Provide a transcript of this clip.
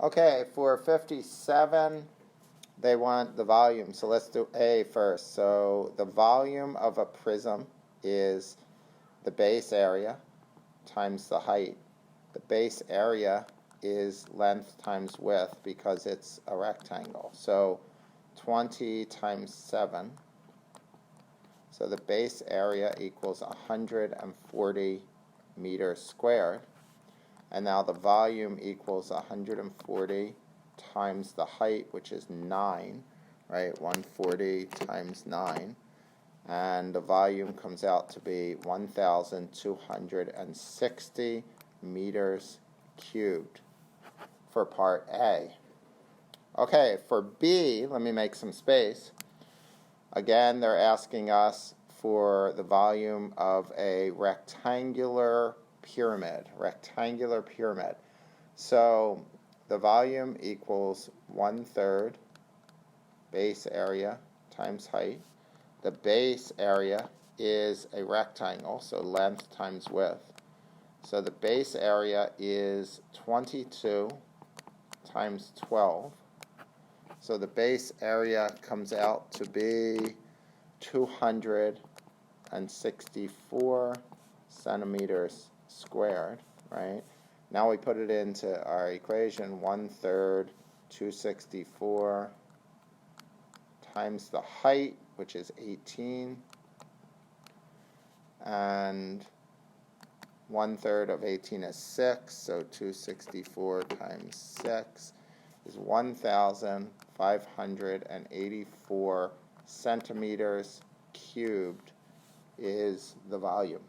Okay, for 57, they want the volume. So let's do A first. So the volume of a prism is the base area times the height. The base area is length times width because it's a rectangle. So 20 times 7. So the base area equals 140 meters squared. And now the volume equals 140 times the height, which is 9, right? 140 times 9. And the volume comes out to be 1,260 meters cubed for part A. Okay, for B, let me make some space. Again, they're asking us for the volume of a rectangular pyramid. So the volume equals 1/3 base area times height. The base area is a rectangle, so length times width. So the base area is 22 times 12. So the base area comes out to be 264 centimeters squared, right? Now we put it into our equation, 1/3, 264 times the height, which is 18, and 1/3 of 18 is 6, so 264 times 6 is 1,584 centimeters cubed is the volume.